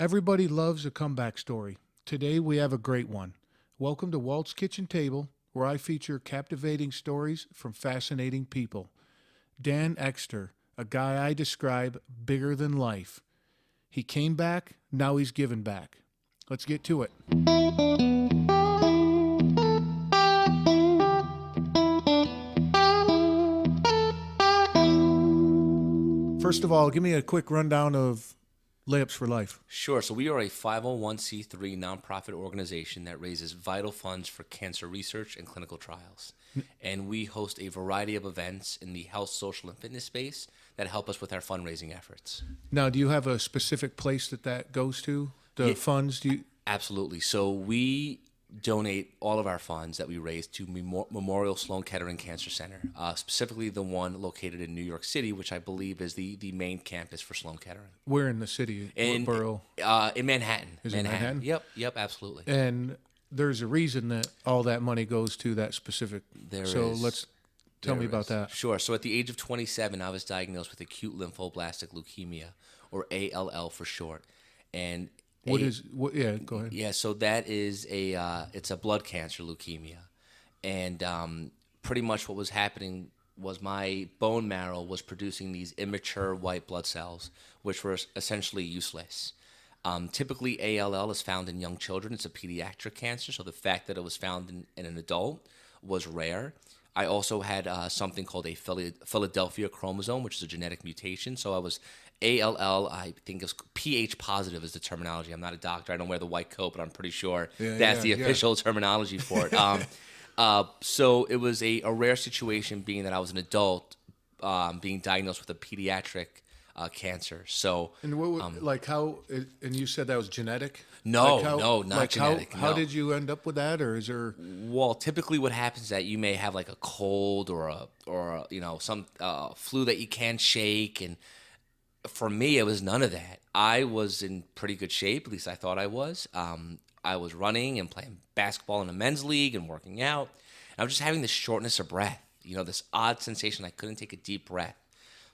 Everybody loves a comeback story. Today we have a great one. Welcome to Walt's Kitchen Table, where I feature captivating stories from fascinating people. Dan Exter, a guy I describe bigger than life. He came back, now he's given back. Let's get to it. First of all, give me a quick rundown of Layups for Life. Sure. So we are a 501c3 nonprofit organization that raises vital funds for cancer research and clinical trials. And we host a variety of events in the health, social, and fitness space that help us with our fundraising efforts. Now, do you have a specific place that goes to? The funds? Absolutely. So we donate all of our funds that we raise to Memorial Sloan Kettering Cancer Center, specifically the one located in New York City, which I believe is the main campus for Sloan Kettering. Where in the city? In what borough? In Manhattan. Is it Manhattan? Yep, absolutely. And there's a reason that all that money goes to that specific. Let's tell me about that. Sure. So at the age of 27, I was diagnosed with acute lymphoblastic leukemia, or ALL for short. And Yeah, go ahead. Yeah, so that is it's a blood cancer leukemia, and pretty much what was happening was my bone marrow was producing these immature white blood cells, which were essentially useless. Typically, ALL is found in young children. It's a pediatric cancer, so the fact that it was found in an adult was rare. I also had something called a Philadelphia chromosome, which is a genetic mutation. So I was ALL, I think it's pH positive is the terminology. I'm not a doctor. I don't wear the white coat, but I'm pretty sure that's the official terminology for it. So it was a rare situation, being that I was an adult being diagnosed with a pediatric cancer. So, and and you said that was genetic? No, not genetic. How did you end up with that, or is there? Well, typically what happens is that you may have like a cold or some flu that you can't shake, and for me it was none of that. I was in pretty good shape, at least I thought I was. I was running and playing basketball in a men's league and working out. I was just having this shortness of breath, this odd sensation I couldn't take a deep breath.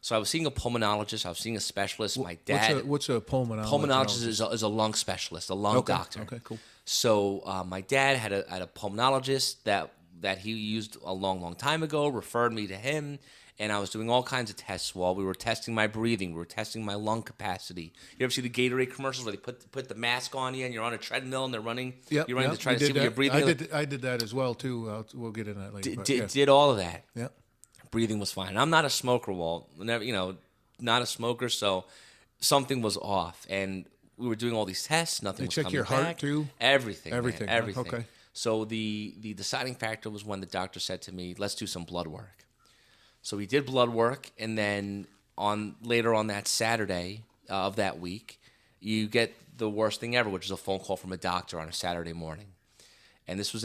So I was seeing a pulmonologist. I was seeing a specialist. My dad. What's a pulmonologist? Pulmonologist is a lung specialist, a lung doctor. Okay, cool. So my dad had a pulmonologist that he used a long time ago. Referred me to him, and I was doing all kinds of tests while we were testing my breathing. We were testing my lung capacity. You ever see the Gatorade commercials where they put the mask on you and you're on a treadmill and they're running? Yep, you're running to try to see what you're breathing. I did that as well too. We'll get into that later. Did all of that. Yep. Breathing was fine. I'm not a smoker, Walt. Never, not a smoker, so something was off. And we were doing all these tests. Nothing was coming back. They check your heart too? Everything. Okay. So the deciding factor was when the doctor said to me, "Let's do some blood work." So we did blood work, and then later on that Saturday of that week, you get the worst thing ever, which is a phone call from a doctor on a Saturday morning. And this was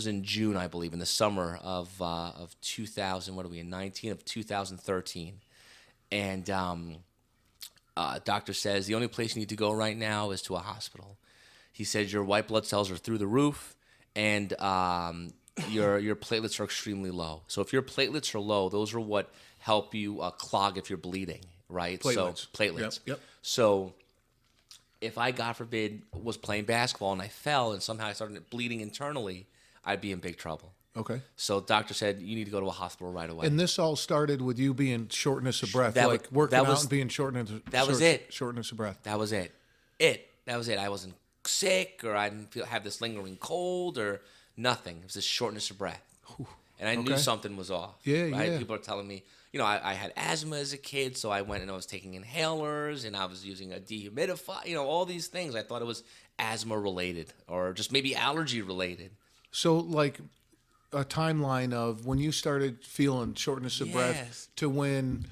in June, I believe, in the summer of 2000. What are we in? 19 of 2013. And doctor says the only place you need to go right now is to a hospital. He says your white blood cells are through the roof, and your platelets are extremely low. So if your platelets are low, those are what help you clog if you're bleeding, right? Platelets. So platelets. Yep. So if I, God forbid, was playing basketball and I fell and somehow I started bleeding internally, I'd be in big trouble. Okay. So the doctor said, you need to go to a hospital right away. And this all started with you being shortness of breath, working out and being shortness of breath. That was it. That was it. I wasn't sick, or I didn't have this lingering cold or nothing. It was this shortness of breath. And I knew something was off. Yeah. People are telling me, I had asthma as a kid, so I went and I was taking inhalers, and I was using a dehumidifier, all these things. I thought it was asthma related or just maybe allergy related. So like a timeline of when you started feeling shortness of breath to when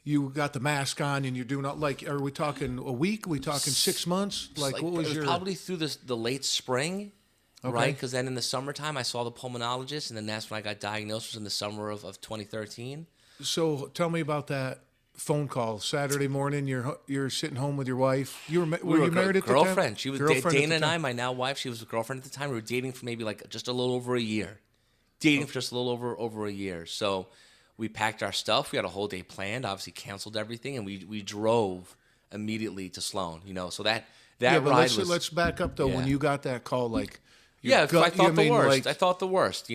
you got the mask on and you're doing are we talking a week? Are we talking 6 months? What was your... Probably through the late spring. Okay. Right, because then in the summertime I saw the pulmonologist, and then that's when I got diagnosed. Was in the summer of 2013. So tell me about that phone call Saturday morning. You're sitting home with your wife. Were you married at the time? Girlfriend. She was Dana and I, my now wife. She was a girlfriend at the time. We were dating for maybe just a little over a year. For just a little over a year. So we packed our stuff. We had a whole day planned. Obviously canceled everything, and we drove immediately to Sloan. So that That Yeah, but ride let's was let's back up though. When yeah. you got that call, like your Yeah, I gut, thought the worst. like I thought the worst.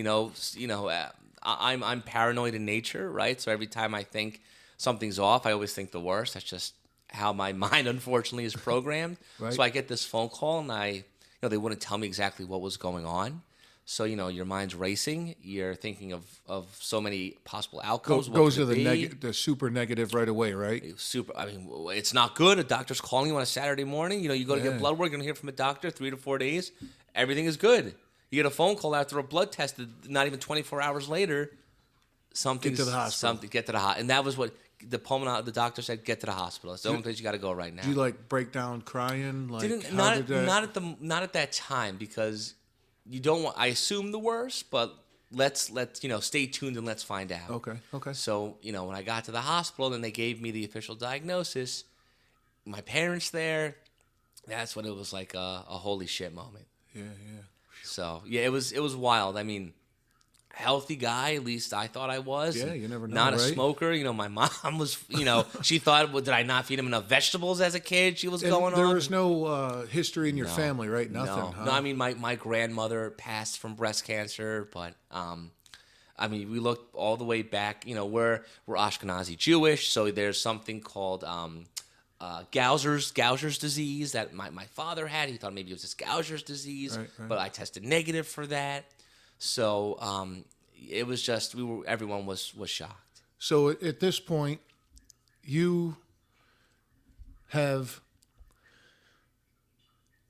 I'm paranoid in nature, right? So every time I think something's off, I always think the worst. That's just how my mind, unfortunately, is programmed. Right. So I get this phone call, and they wouldn't tell me exactly what was going on. So your mind's racing. You're thinking of so many possible outcomes. What goes could to it be? the super negative right away, right? Super. I mean, it's not good. A doctor's calling you on a Saturday morning. You go to Yeah. get blood work. You're gonna hear from a doctor 3 to 4 days. Everything is good. You get a phone call after a blood test. Not even 24 hours later, something's Get to the hospital. Get to the hospital. And that was what the doctor said. Get to the hospital. It's the only place you got to go right now. Do you like break down crying? Like Didn't how did that? not at that time, because you don't want. I assume the worst, but let's stay tuned and let's find out. Okay. So, when I got to the hospital and they gave me the official diagnosis, my parents there, that's when it was like a holy shit moment. Yeah. So, yeah, it was wild. I mean, healthy guy, at least I thought I was. Yeah, you never know, Not a right? smoker. My mom was, she thought, well, did I not feed him enough vegetables as a kid? She was And going there on. was no history in your family, right? Nothing. No, Huh? no. I mean, my grandmother passed from breast cancer, but I mean, we look all the way back. We're Ashkenazi Jewish, so there's something called Gaucher's disease that my father had. He thought maybe it was just Gaucher's disease, Right. but I tested negative for that. So it was just everyone was shocked. So at this point, you have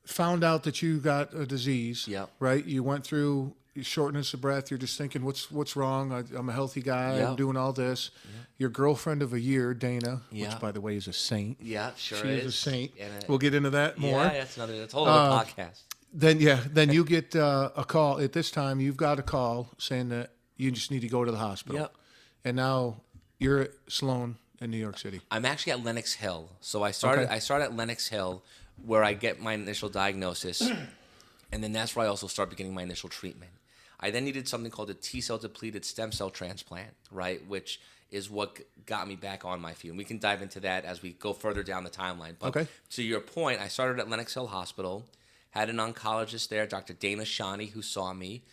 found out that you got a disease. Yep. Right. You went through shortness of breath. You're just thinking, what's wrong? I'm a healthy guy. Yep. I'm doing all this. Yep. Your girlfriend of a year, Dana, Yep. which by the way is a saint. Yeah, sure She is a saint. And We'll get into that more. Yeah, that's a whole other podcast. Then you get a call. At this time, you've got a call saying that you just need to go to the hospital. Yep. And now you're at Sloan in New York City. I'm actually at Lenox Hill. So I started at Lenox Hill, where I get my initial diagnosis, and then that's where I also started getting my initial treatment. I then needed something called a T-cell depleted stem cell transplant, right, which is what got me back on my feet. And we can dive into that as we go further down the timeline. But to your point, I started at Lenox Hill Hospital, had an oncologist there, Dr. Dana Shani, who saw me,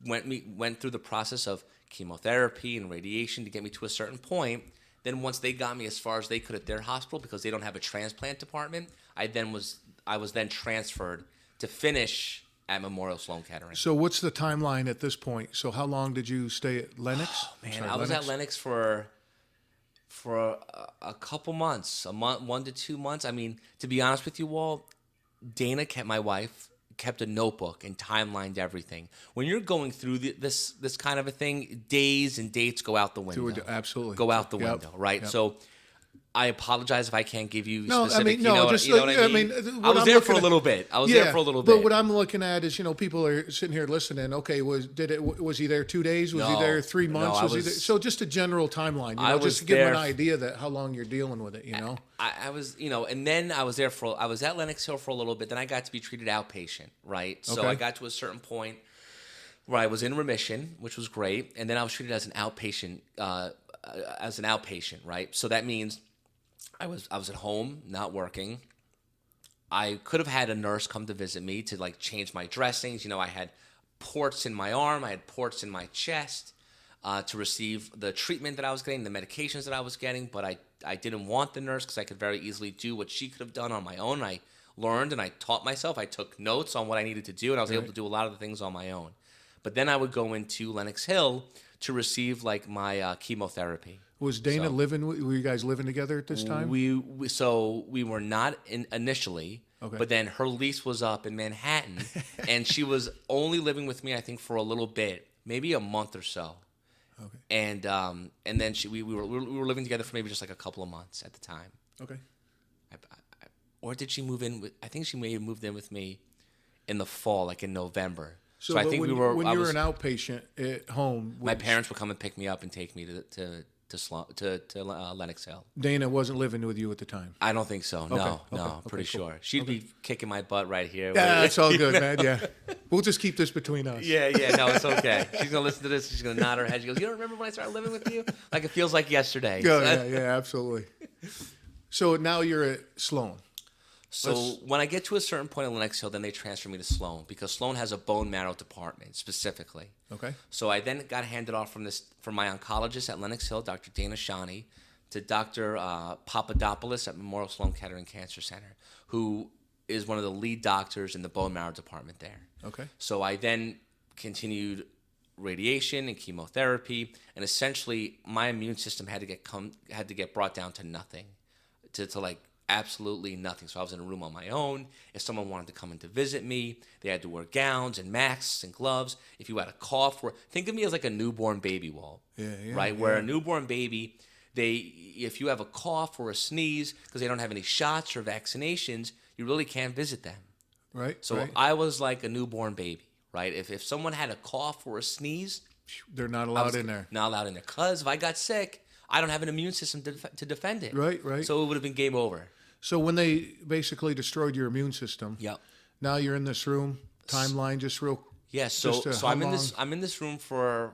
went through the process of chemotherapy and radiation to get me to a certain point. Then once they got me as far as they could at their hospital, because they don't have a transplant department, I was then transferred to finish at Memorial Sloan Kettering. So what's the timeline at this point? So how long did you stay at Lenox? Oh, man, I was at Lenox for a couple months, 1 to 2 months. I mean, to be honest with you, Walt, Dana, my wife, kept a notebook and timelined everything. When you're going through this kind of a thing, days and dates go out the window. Absolutely. Go out the window, right? Yep. So I apologize if I can't give you No, specific. I mean, no, just you know what I mean. I was there for a little bit. But what I'm looking at is, people are sitting here listening. Okay, was he there 2 days? Was he there 3 months? No, was he there? So just a general timeline, just to give them an idea that how long you're dealing with it. I was, and then I was at Lenox Hill for a little bit. Then I got to be treated outpatient, right? So I got to a certain point where I was in remission, which was great, and then I was treated as an outpatient, right? So that means I was at home, not working. I could have had a nurse come to visit me to change my dressings. I had ports in my arm, I had ports in my chest to receive the treatment that I was getting, the medications that I was getting. But I didn't want the nurse because I could very easily do what she could have done on my own. I learned and I taught myself. I took notes on what I needed to do, and I was able to do a lot of the things on my own. But then I would go into Lenox Hill to receive my chemotherapy. Was Dana living? Were you guys living together at this time? We were not initially, but then her lease was up in Manhattan, and she was only living with me, I think, for a little bit, maybe a month or so. Okay. And then we were living together for maybe just a couple of months at the time. Okay. Or did she move in? I think she may have moved in with me in the fall, in November. So I think when you were an outpatient at home, my parents would come and pick me up and take me to Lenox Hill. Dana wasn't living with you at the time. I don't think so. No, pretty sure. She'd be kicking my butt right here. Yeah, that's all good, man. Yeah, we'll just keep this between us. Yeah, no, it's okay. She's gonna listen to this. She's gonna nod her head. She goes, "You don't remember when I started living with you? It feels like yesterday." Yeah, absolutely. So now you're at Sloan. So when I get to a certain point in Lenox Hill, then they transfer me to Sloan because Sloan has a bone marrow department specifically. Okay. So I then got handed off from my oncologist at Lenox Hill, Dr. Dana Shani, to Dr. Papadopoulos at Memorial Sloan Kettering Cancer Center, who is one of the lead doctors in the bone marrow department there. Okay. So I then continued radiation and chemotherapy, and essentially my immune system had to get brought down to nothing, to like absolutely nothing. So I was in a room on my own. If someone wanted to come in to visit me, they had to wear gowns and masks and gloves. If you had a cough, think of me as like a newborn baby wall, right? Where a newborn baby, if you have a cough or a sneeze, because they don't have any shots or vaccinations, you really can't visit them. Right. So I was like a newborn baby, right? If someone had a cough or a sneeze, they're not allowed in there. Not allowed in there. Because if I got sick, I don't have an immune system to defend it. Right. So it would have been game over. So when they basically destroyed your immune system, now you're in this room. Timeline, just real. Yeah. So I'm in this room for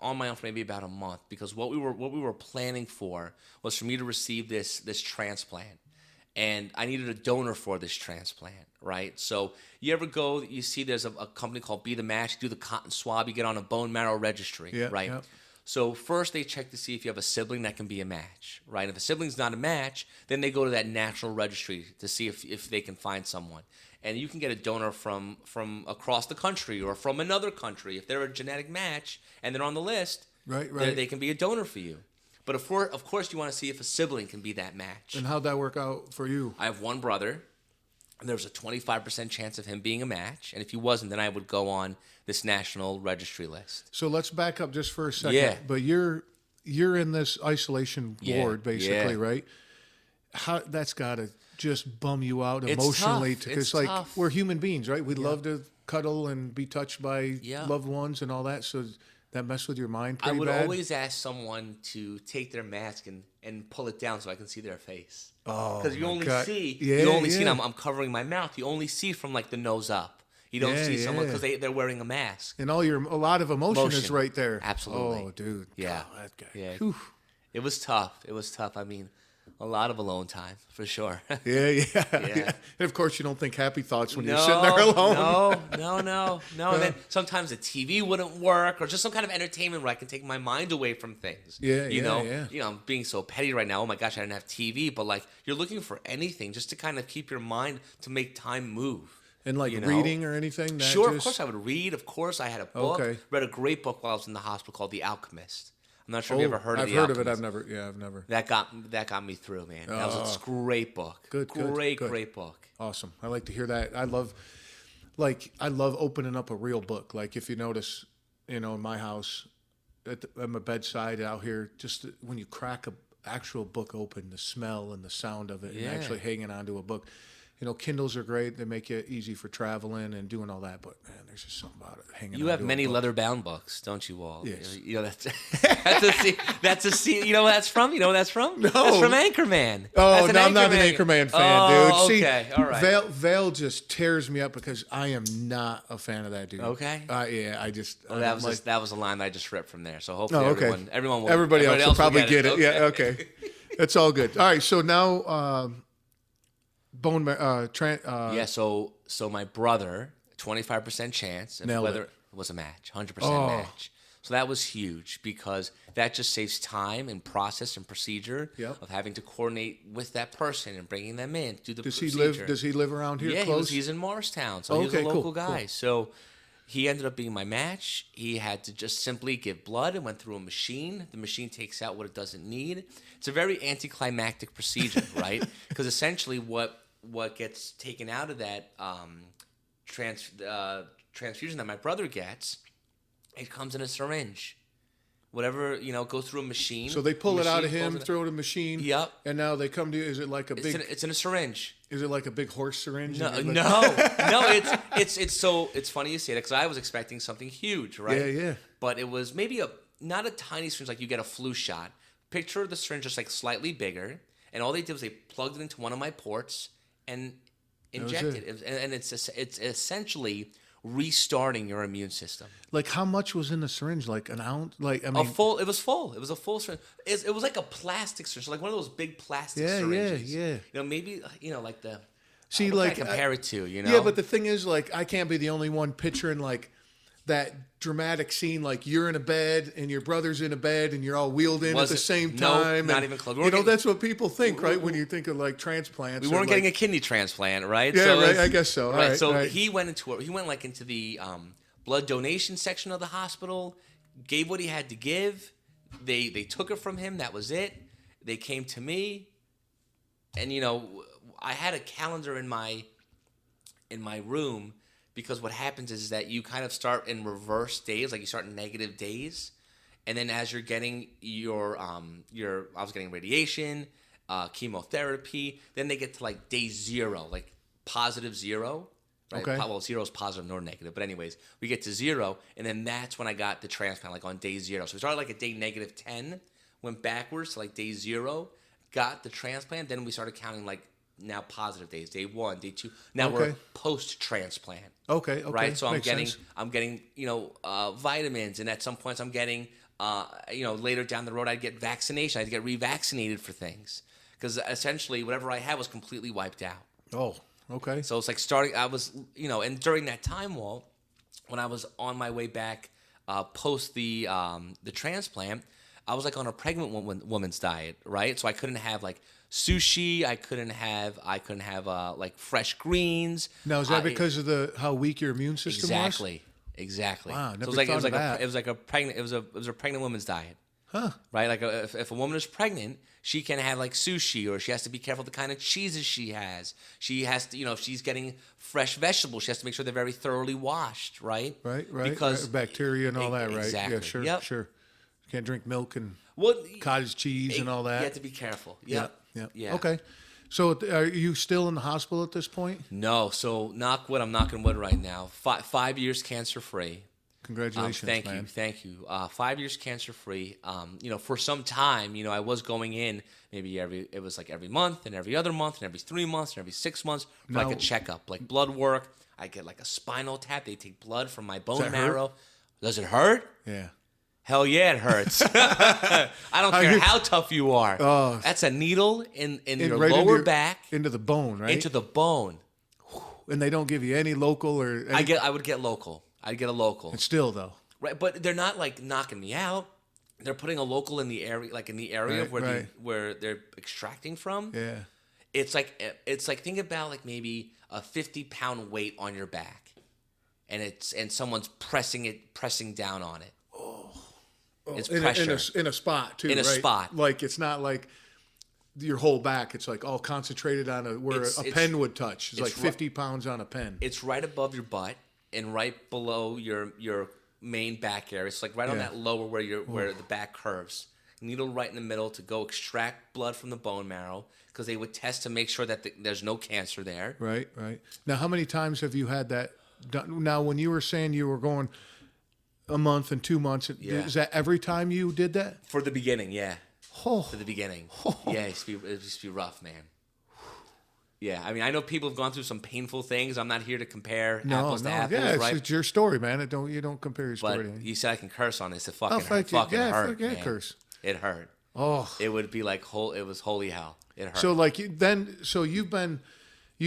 on my own for maybe about a month, because what we were planning for was for me to receive this transplant. And I needed a donor for this transplant, right? So you ever go, you see there's a company called Be the Match, you do the cotton swab, you get on a bone marrow registry, right? Yeah. So first they check to see if you have a sibling that can be a match, right? If a sibling's not a match, then they go to that national registry to see if they can find someone. And you can get a donor from across the country or from another country. If they're a genetic match and they're on the list, right. They can be a donor for you. But of course, you want to see if a sibling can be that match. And how'd that work out for you? I have one brother, and there was a 25% chance of him being a match. And if he wasn't, then I would go on this national registry list. So let's back up just for a second. Yeah. But you're in this isolation ward, basically, right? That's got to just bum you out emotionally. Because, like, we're human beings, right? We love to cuddle and be touched by loved ones and all that. So that mess with your mind pretty bad? I would always ask someone to take their mask and pull it down so I can see their face. Oh, because you only see, I'm covering my mouth. You only see from like the nose up. You don't see someone because they're wearing a mask. And a lot of emotion is right there. Absolutely. Oh, dude. Yeah. God, that guy. Yeah. Whew. It was tough. I mean, a lot of alone time, for sure. Yeah. And of course, you don't think happy thoughts when you're sitting there alone. No. And then sometimes the TV wouldn't work, or just some kind of entertainment where I can take my mind away from things. You know, I'm being so petty right now. Oh my gosh, I didn't have TV, but like you're looking for anything just to kind of keep your mind to make time move. And like reading or anything? Sure, of course I would read. Of course, I had a book. Okay. Read a great book while I was in the hospital called The Alchemist. I'm not sure if you ever heard of The Alchemist. I've heard of it. I've never. That got me through, man. That was a great book. Great book. Awesome. I like to hear that. I love opening up a real book. Like if you notice, in my house, at my bedside out here, just when you crack a actual book open, the smell and the sound of it, and actually hanging onto a book. Kindles are great. They make it easy for traveling and doing all that. But man, there's just something about it hanging. You have many leather-bound books, don't you, Walt? Yes. That's a scene. You know where that's from? No. That's from Anchorman. Oh, no, I'm not an Anchorman fan, dude. Okay, all right. Vale just tears me up because I am not a fan of that dude. Okay. I just. Well, that was a line that I just ripped from there. So hopefully everybody else will probably get it. Okay. Yeah. Okay. That's all good. All right. So now. Bone so my brother, 25% chance of whether it was a match, 100% match. So that was huge because that just saves time and process and procedure of having to coordinate with that person and bringing them in to do the procedure. Does he live around here close? He's in Morristown, so he's a local guy. Cool. So he ended up being my match. He had to just simply give blood and went through a machine. The machine takes out what it doesn't need. It's a very anticlimactic procedure, right? Because essentially what gets taken out of that transfusion that my brother gets, it comes in a syringe. Whatever, goes through a machine. So they pull it out of him, throw it in a machine. Yep. And now they come to you. Is it like a big... It's in a syringe. Is it like a big horse syringe? No. It's funny you say that because I was expecting something huge, right? Yeah. But it was maybe not a tiny syringe like you get a flu shot. Picture the syringe just like slightly bigger. And all they did was they plugged it into one of my ports and injected it. And it's essentially restarting your immune system. Like how much was in the syringe? Like an ounce? Like it was full. It was a full syringe. It was like a plastic syringe, like one of those big plastic syringes. Yeah. Maybe like the. See, What like can I compare it to? You know? yeah, but the thing is, like, I can't be the only one picturing like that dramatic scene, like you're in a bed and your brother's in a bed and you're all wheeled in at the Wasn't- same no, time. not and, even close. You know, that's what people think, right? When you think of like transplants. we weren't or, getting a like, kidney transplant, right? Yeah, so right, it's- I guess so. All Right. right, So right. he went into the blood donation section of the hospital, gave what he had to give. They took it from him. That was it. They came to me, and you know, I had a calendar in my room, because what happens is that you kind of start in reverse days, like you start in negative days, and then as you're getting I was getting radiation, chemotherapy, then they get to like day 0, like positive 0. Right? Okay. Well, 0 is positive nor negative, but anyways, we get to 0, and then that's when I got the transplant, like on day 0. So we started like at day negative 10, went backwards to like day 0, got the transplant, then we started counting like now positive days, day 1, day 2. Now we're Okay. post-transplant. Okay. Right, so Makes sense. I'm getting, vitamins, and at some points I'm getting, later down the road I'd get vaccination, I'd get revaccinated for things, because essentially whatever I had was completely wiped out. Oh, okay. So it's like I was, and during that time, Walt, when I was on my way back, post the transplant, I was like on a pregnant woman's diet, right? So I couldn't have like sushi. I couldn't have like fresh greens. Now, is that because of how weak your immune system was? Exactly. Wow, never so it was thought like of that. it was like a pregnant. It was a pregnant woman's diet. Huh. Right? Like if a woman is pregnant, she can have like sushi, or she has to be careful the kind of cheeses she has. She has to, if she's getting fresh vegetables, she has to make sure they're very thoroughly washed, right? Right. Because bacteria and all that, right? exactly. Yeah, sure, Yep. sure. Can't drink milk and Well, cottage cheese and all that. You have to be careful. Yep. Yeah. Okay. So, are you still in the hospital at this point? No, so knock wood. I'm knocking wood right now. 5 years cancer free. Congratulations, man. Thank you. 5 years cancer free. For some time, I was going in maybe it was like every month and every other month and every 3 months and every 6 months for like a checkup, like blood work. I get like a spinal tap. They take blood from my bone marrow. Does it hurt? Yeah. Hell yeah, it hurts. I don't care how tough you are. Oh. That's a needle in your right lower back into the bone, right? into the bone. And they don't give you any local or any, I would get local. I'd get a local. still though. Right, but they're not like knocking me out. They're putting a local in the area, like in the area Right. where they're extracting from. Yeah. It's like think about like maybe a 50-pound weight on your back, and someone's pressing down on it. It's pressure. In a spot too. In a right? spot. Like it's not like your whole back. It's like all concentrated on where a pen would touch. It's like 50 pounds on a pen. It's right above your butt and right below your main back area. It's like right on that lower where the back curves. Needle right in the middle to go extract blood from the bone marrow, because they would test to make sure that there's no cancer there. Right. Now, how many times have you had that done? Now, when you were saying you were going a month and 2 months, is that every time you did that? For the beginning, yeah. Oh. For the beginning. Yeah, it used to be rough, man. Yeah, I mean, I know people have gone through some painful things. I'm not here to compare apples to apples, Yeah, right? it's your story, man. You don't compare your story But to anything. you said I can curse on this. It Oh, fucking hurt, yeah, man. curse. It hurt. Oh. It would be like it was holy hell. It hurt. So like you've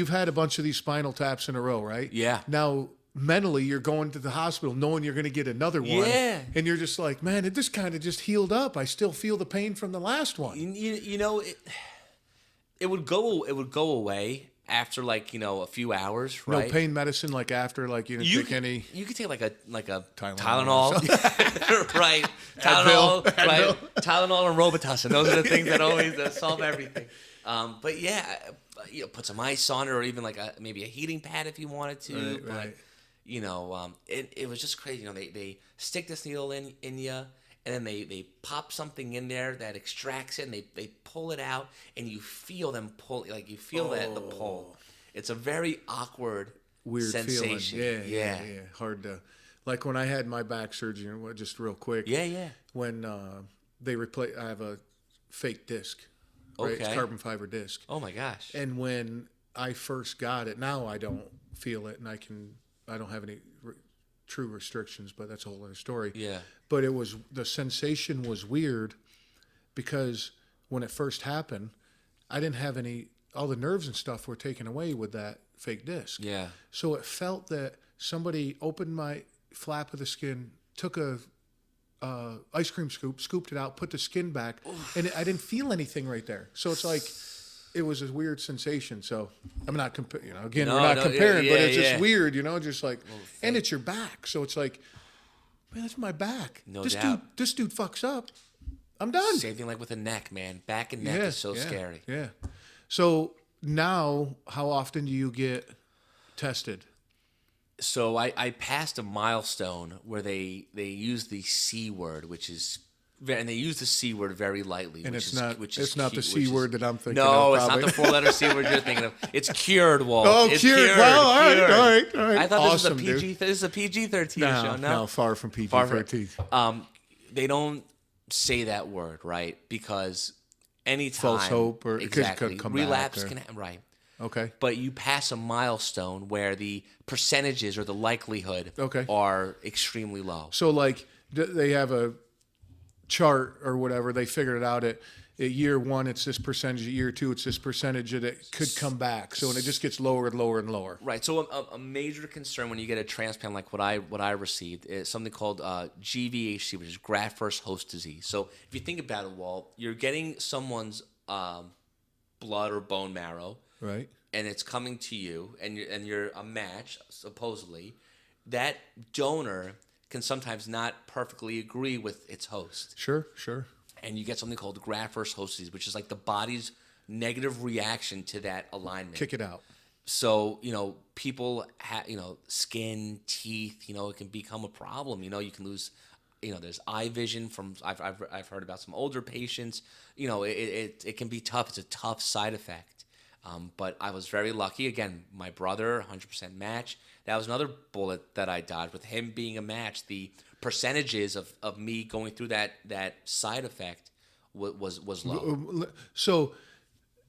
had a bunch of these spinal taps in a row, right? Yeah. Now mentally you're going to the hospital knowing you're going to get another one. Yeah. And you're just like, man, it just kind of just healed up. I still feel the pain from the last one. It would go away after like a few hours, No right? pain medicine like after like you didn't take any. You could take like a Tylenol. Tylenol, right? Tylenol, right? Tylenol and Robitussin. Those are the things that always solve everything. But yeah, put some ice on it, or even like maybe a heating pad if you wanted to. Right. It was just crazy. They stick this needle in you, and then they pop something in there that extracts it, and they pull it out, and you feel them pull, like you feel the pull. It's a very awkward, Weird sensation. feeling. Yeah. Hard to, like when I had my back surgery. Just real quick. Yeah. When they replace, I have a fake disc. Right? Okay. It's carbon fiber disc. Oh my gosh. And when I first got it, now I don't feel it, and I don't have any true restrictions, but that's a whole other story. Yeah. But the sensation was weird, because when it first happened, I didn't have any all the nerves and stuff were taken away with that fake disc. Yeah. So it felt that somebody opened my flap of the skin, took a ice cream scoop, scooped it out, put the skin back, and I didn't feel anything right there. So it's like it was a weird sensation. So I'm not comparing. Again, we're not comparing, but it's just weird. Just like, and it's your back. So it's like, man, that's my back. No this doubt. This dude fucks up. I'm done. Same thing like with the neck, man. Back and neck is so scary. Yeah. So now, how often do you get tested? So I passed a milestone where they use the C word, which is, and they use the C word very lightly. And which it's is, not which is it's not cute, the C word that I'm thinking of. No, it's probably. not the 4-letter C word you're thinking of. It's cured, Walt. Oh, it's cured. Well, all right. I thought awesome, this is a PG-13 show. No, far from PG-13. They don't say that word, right? Because anytime False hope or exactly it could come relapse back or, can happen, right? Okay. But you pass a milestone where the percentages or the likelihood are extremely low. So like they have a chart or whatever. They figured it out at year one, it's this percentage. At year two, it's this percentage that it could come back. So and it just gets lower and lower and lower. Right. So a major concern when you get a transplant like what I received is something called GVHD, which is graft versus host disease. So if you think about it, Walt, you're getting someone's blood or bone marrow. Right. And it's coming to you, and you're a match, supposedly. That donor can sometimes not perfectly agree with its host. Sure. And you get something called graft versus host disease, which is like the body's negative reaction to that alignment. Kick it out. So, people have, skin, teeth, it can become a problem. You can lose, there's eye vision from, I've heard about some older patients. It can be tough. It's a tough side effect. But I was very lucky. Again, my brother, 100% match. That was another bullet that I dodged. With him being a match, the percentages of me going through that side effect was low. So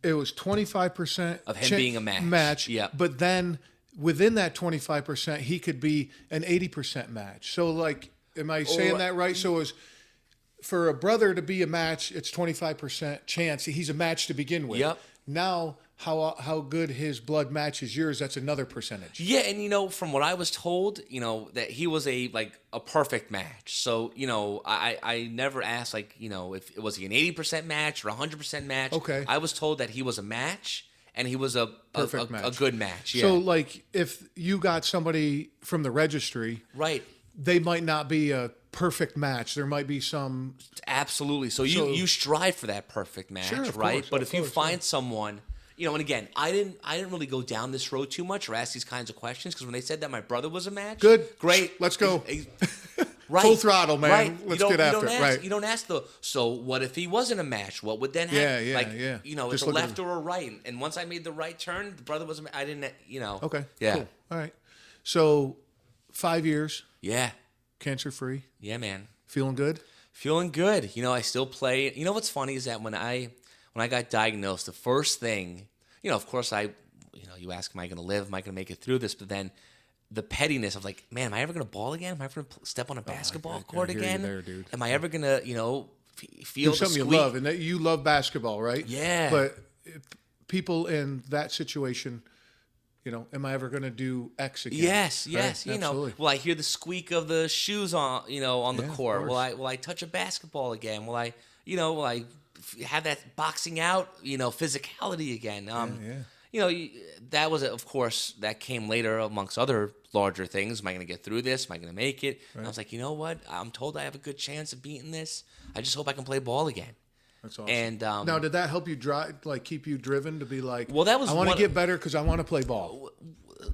it was 25% of him being a match. Yeah. But then within that 25%, he could be an 80% match. So like, am I saying that right? So it was for a brother to be a match, it's 25% chance. He's a match to begin with. Yep. Now, how good his blood matches yours, that's another percentage. Yeah, and from what I was told, that he was a perfect match. So, I never asked if was he an 80% match or 100% match. Okay. I was told that he was a match and he was a good match. Yeah. So like if you got somebody from the registry, right, they might not be a perfect match. There might be some. Absolutely. So you strive for that perfect match, sure, right? Course, but if you find someone, and again, I didn't really go down this road too much or ask these kinds of questions because when they said that my brother was a match, great, let's go, right, full throttle, man. Right. Let's get after it. Right. You don't ask so what if he wasn't a match? What would then happen? Yeah. It's a left or a right, and once I made the right turn, the brother was. I didn't. Okay. Yeah. Cool. All right. So 5 years. Yeah. Cancer free. Yeah, man. Feeling good. Feeling good. I still play. What's funny is that when I got diagnosed, the first thing, of course you ask, am I going to live? Am I going to make it through this? But then the pettiness of like, man, am I ever going to ball again? Am I ever going to step on a basketball court again? There, dude. Am I ever going to, feel do something you love? And that you love basketball, right? Yeah. But people in that situation, am I ever going to do X again? Yes. Right? Absolutely. Will I hear the squeak of the shoes on the court? Of Will I touch a basketball again? Will I have that boxing out, physicality again? That was, of course, that came later amongst other larger things. Am I going to get through this? Am I going to make it? Right. And I was like, you know what? I'm told I have a good chance of beating this. I just hope I can play ball again. That's awesome. And now, did that help you keep you driven to be like, well, that was I want to get better because I want to play ball?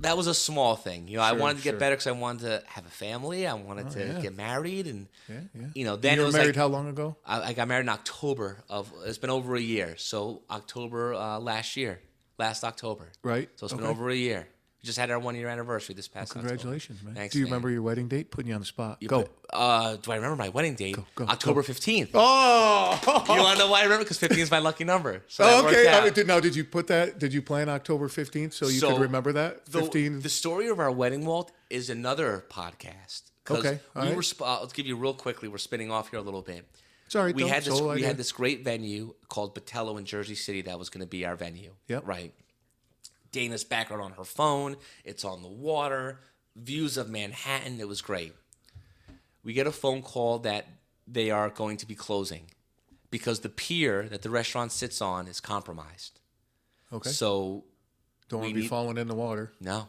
That was a small thing. I wanted to get better because I wanted to have a family. I wanted to get married, and then you were married like, how long ago? I got married in October it's been over a year. So October last October. Right. So it's been over a year. We just had our 1 year anniversary this past congratulations, October. Man. Thanks, Do you remember your wedding date? Putting you on the spot. Go. Do I remember my wedding date? Go, October 15th. Oh! You want to know why I remember? Because 15 is my lucky number. So okay. Did you put that? Did you plan October 15th so you could remember that? 15. The story of our wedding, Walt, is another podcast. Okay. Let's give you real quickly. We're spinning off here a little bit. It's all right. We though. had this. Solo We idea. had this great venue called Botello in Jersey City that was going to be our venue. Yep. Right. Dana's background on her phone. It's on the water. Views of Manhattan. It was great. We get a phone call that they are going to be closing because the pier that the restaurant sits on is compromised. Okay. So Don't want we to be need- falling in the water. no,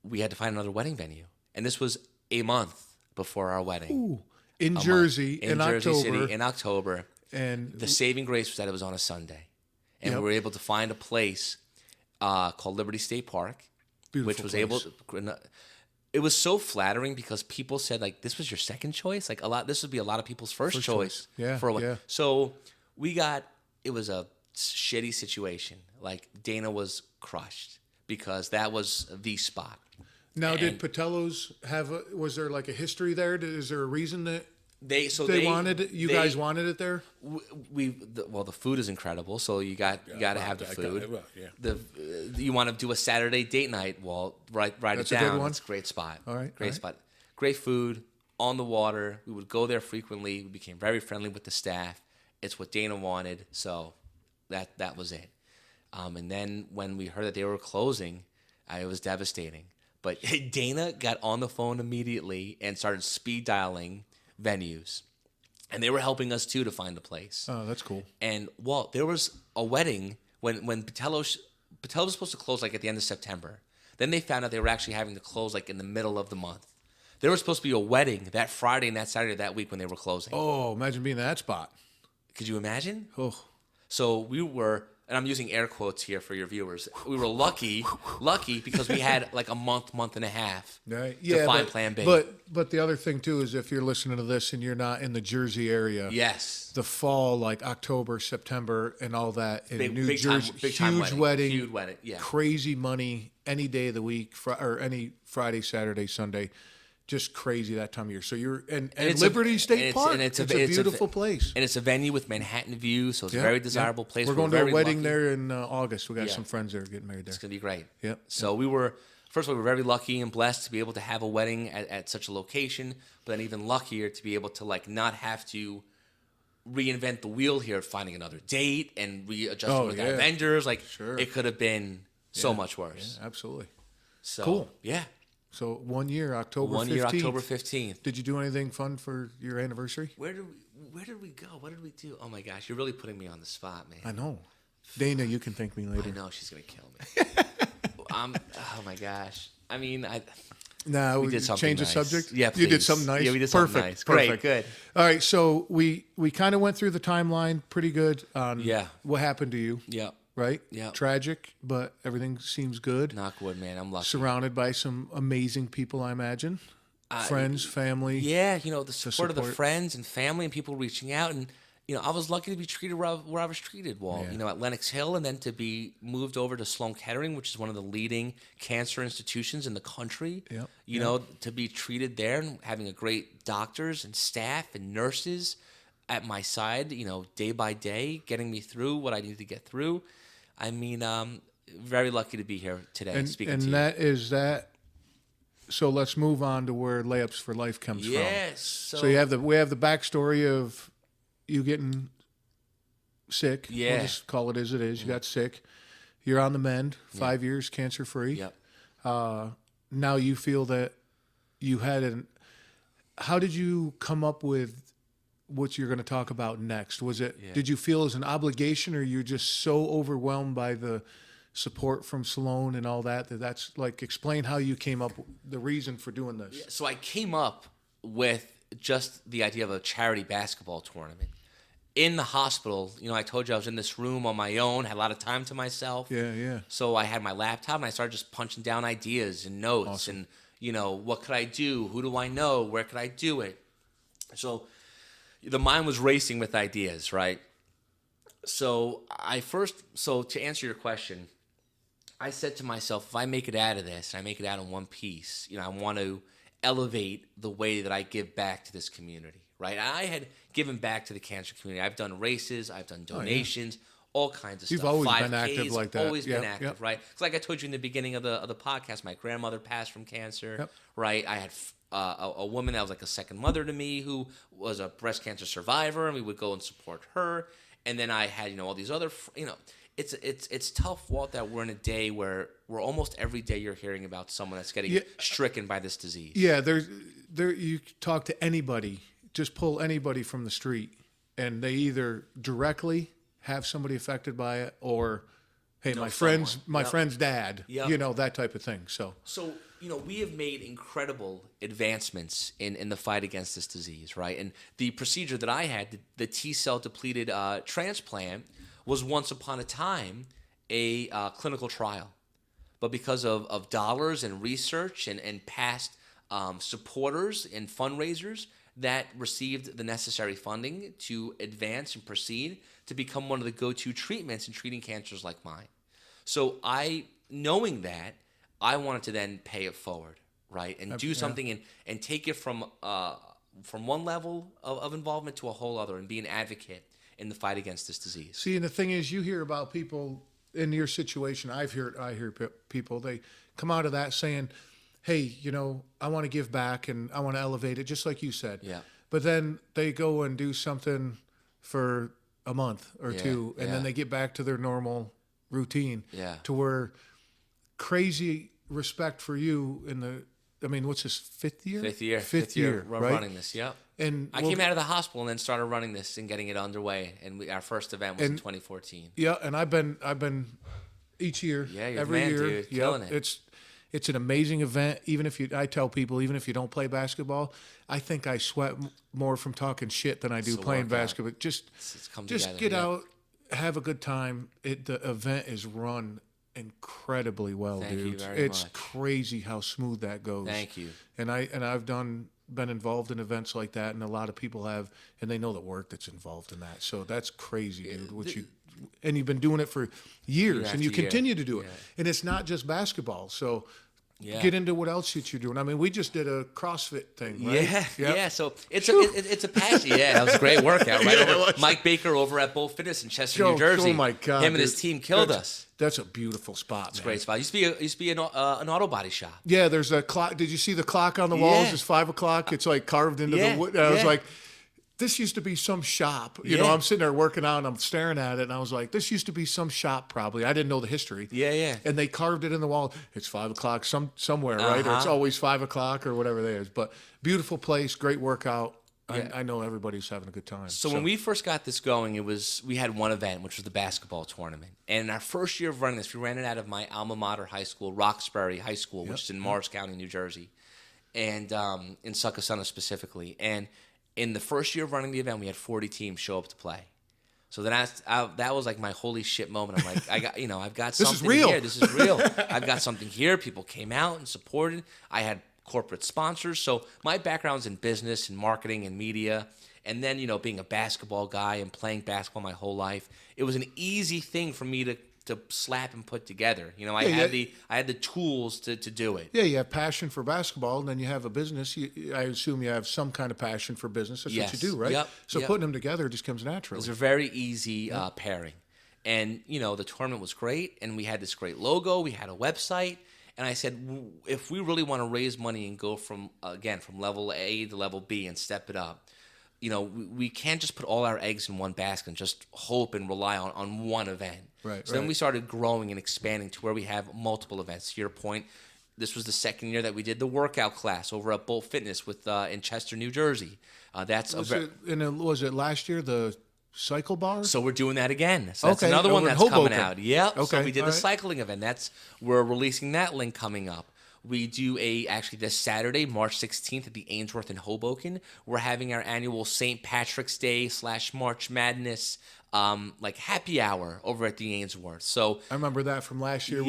we had to find another wedding venue, and this was a month before our wedding. Ooh. In Jersey, in Jersey October. City in October. And The saving grace was that it was on a Sunday, and Yep. we were able to find a place called Liberty State Park, Beautiful which was place. able to. It was so flattering because people said like this was your second choice. Like a lot, this would be a lot of people's first choice. Yeah, For a yeah. So we got. It was a shitty situation. Like Dana was crushed because that was the spot. now, did and- Patello's have? Was there like a history there? Is there a reason that They wanted it? You guys wanted it there? The food is incredible, so you got to have the food. Yeah. You want to do a Saturday date night? Well, write That's it a good down. one. It's a great spot. All right, great all right. spot. Great food on the water. We would go there frequently. We became very friendly with the staff. It's what Dana wanted, so that was it. And then when we heard that they were closing, it was devastating. But Dana got on the phone immediately and started speed dialing venues, and they were helping us too to find a place. Oh, that's cool. And Walt, there was a wedding when Patello was supposed to close like at the end of September. Then they found out they were actually having to close like in the middle of the month. There was supposed to be a wedding that Friday and that Saturday that week when they were closing. Oh, imagine being in that spot. Could you imagine? Oh, So we were, and I'm using air quotes here for your viewers. We were lucky because we had like a month and a half right. to find Plan B. But the other thing too is if you're listening to this and you're not in the Jersey area, yes, the fall like October, September, and all that in New big time Jersey, wedding. wedding, Huge wedding, yeah. crazy money any day of the week, or any Friday, Saturday, Sunday. Just crazy that time of year. So you're and it's Liberty a- State and it's- Park. and It's, it's a a- it's a- beautiful place. And it's a venue with Manhattan view, so it's a Yeah, very yeah. desirable place. We're going to very a wedding lucky. there in August. We got Yeah. some friends there getting married there. It's going to be great. Yep, So we were, first of all, we were very lucky and blessed to be able to have a wedding at such a location, but then even luckier to be able to like not have to reinvent the wheel here, finding another date and readjusting Oh, with yeah. our vendors. Like Sure. it could have been so much worse. Yeah, absolutely. So Cool. yeah. So 1 year, October 15th. 1 year, October 15th. Did you do anything fun for your anniversary? Where did we go? What did we do? Oh my gosh, you're really putting me on the spot, man. I know. Dana, you can thank me later. I know she's gonna kill me. Oh my gosh. I mean, No, we did something change nice. the subject. Yeah, you did please. something nice. Yeah, we did Perfect. something nice. Great, Perfect. good. All right, so we kind of went through the timeline pretty good on Yeah. what happened to you, yeah. right? Yeah. Tragic, but everything seems good. Knock wood, man. I'm lucky. Surrounded by some amazing people, I imagine. Friends, family. Yeah, the support of the support. friends and family and people reaching out, and I was lucky to be treated where I was treated. Walt, Yeah. at Lenox Hill, and then to be moved over to Sloan Kettering, which is one of the leading cancer institutions in the country. Yep. To be treated there and having a great doctors and staff and nurses at my side, day by day, getting me through what I need to get through. I mean, very lucky to be here today speaking to you. And that is that. So let's move on to where Layups for Life comes from. Yes. So we have the backstory of you getting sick. Yeah. We'll just call it as it is. You got sick. You're on the mend. 5 years cancer free. Yep. Now you feel that you had an. How did you come up with what you're going to talk about next? Was it? Yeah. Did you feel as an obligation, or you're just so overwhelmed by the support from Sloan and all that's like explain how you came up the reason for doing this? So I came up with just the idea of a charity basketball tournament. In the hospital, I told you I was in this room on my own, had a lot of time to myself. Yeah. So I had my laptop and I started just punching down ideas and notes and, what could I do? Who do I know? Where could I do it? So the mind was racing with ideas, right? So to answer your question, I said to myself, if I make it out of this, and I make it out in one piece, I want to elevate the way that I give back to this community, right? I had given back to the cancer community. I've done races, I've done donations, all kinds of You've stuff. always 5Ks, been active like that. Always been Yep, active, yep. right? It's like I told you in the beginning of the podcast, my grandmother passed from cancer, Yep. right? I had a woman that was like a second mother to me who was a breast cancer survivor, and we would go and support her. And then I had all these other it's tough, Walt, that we're in a day where almost every day you're hearing about someone that's getting stricken by this disease. Yeah, there. You talk to anybody, just pull anybody from the street, and they either directly have somebody affected by it, or hey, my friend's dad, that type of thing. So we have made incredible advancements in the fight against this disease, right? And the procedure that I had, the T-cell depleted transplant, was once upon a time a clinical trial. But because of dollars and research and past supporters and fundraisers that received the necessary funding to advance and proceed to become one of the go-to treatments in treating cancers like mine. So knowing that, I wanted to then pay it forward, right? And do something and take it from one level of involvement to a whole other, and be an advocate in the fight against this disease. See, and the thing is, you hear about people in your situation. I hear people, they come out of that saying, hey, I want to give back and I want to elevate it, just like you said. Yeah. But then they go and do something for a month or two, and then they get back to their normal routine. Yeah. To where crazy respect for you what's this, fifth year? Fifth year, right? Running this, yep. And I came out of the hospital and then started running this and getting it underway. And our first event was in 2014. Yeah, and I've been each year, every year, dude, killing it. It's an amazing event. I tell people, even if you don't play basketball, I think I sweat more from talking shit than I do playing basketball. Just get out, have a good time. The event is run incredibly well, Thank dude. you very It's much. crazy how smooth that goes. Thank you. And I've been involved in events like that, and a lot of people have, and they know the work that's involved in that. So that's crazy, dude. And you've been doing it for years, and you continue to do it. And it's not just basketball. So get into what else you're doing. I mean, we just did a CrossFit thing, right? Yeah. So it's a passion. Yeah, that was a great workout, right? Mike Baker over at Bolt Fitness in Chester, New Jersey. Oh my God, him and his team killed us. That's a beautiful spot. It's a great spot. Used to be an auto body shop. Yeah, there's a clock. Did you see the clock on the walls? It's 5 o'clock. It's like carved into the wood. I was like, this used to be some shop. I'm sitting there working out and I'm staring at it, and I was like, this used to be some shop probably. I didn't know the history. Yeah. And they carved it in the wall. It's 5 o'clock somewhere, right? Or it's always 5 o'clock or whatever it is. But beautiful place, great workout. I know everybody's having a good time. So when we first got this going, we had one event, which was the basketball tournament. And in our first year of running this, we ran it out of my alma mater high school, Roxbury High School, which is in Morris County, New Jersey, and in Succothuna specifically. And in the first year of running the event, we had 40 teams show up to play. So then that was like my holy shit moment. I'm like, I've got something this is real. here. This is real. I've got something here. People came out and supported. I had corporate sponsors. So my background's in business and marketing and media. And then, being a basketball guy and playing basketball my whole life, it was an easy thing for me to slap and put together. I had the tools to do it. Yeah, you have passion for basketball, and then you have a business. I assume you have some kind of passion for business. That's what you do, right? Yep. So putting them together just comes naturally. It was a very easy pairing. And, the tournament was great, and we had this great logo. We had a website. And I said, if we really want to raise money and go from level A to level B and step it up, we can't just put all our eggs in one basket and just hope and rely on one event. Right. So then we started growing and expanding to where we have multiple events. To your point, this was the second year that we did the workout class over at Bolt Fitness in Chester, New Jersey. Was it last year, the cycle bar? So we're doing that again. So that's another one that's coming out. Yep. Okay. So we did the cycling event. We're releasing that link coming up. We do this Saturday, March 16th at the Ainsworth in Hoboken. We're having our annual St. Patrick's Day / March Madness happy hour over at the Ainsworth. So I remember that from last year.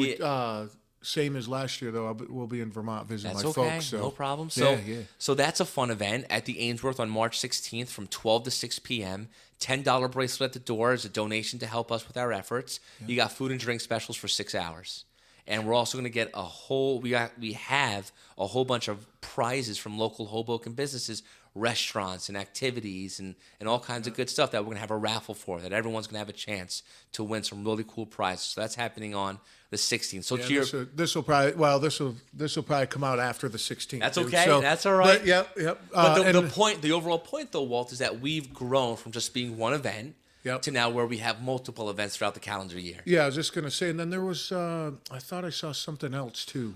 Same as last year, though. We'll be in Vermont visiting my folks. So. No problem. So that's a fun event at the Ainsworth on March 16th from 12 to 6 p.m. $10 bracelet at the door is a donation to help us with our efforts. Yeah. You got food and drink specials for 6 hours. And we're also going to get we have a whole bunch of prizes from local Hoboken businesses restaurants and activities and all kinds of good stuff that we're going to have a raffle for, that everyone's going to have a chance to win some really cool prizes. So that's happening on the 16th. So this will probably come out after the 16th. That's dude. okay. So, that's all right. But, yep. But the overall point, though, Walt, is that we've grown from just being one event to now where we have multiple events throughout the calendar year. Yeah, I was just going to say, and then there was, I thought I saw something else too.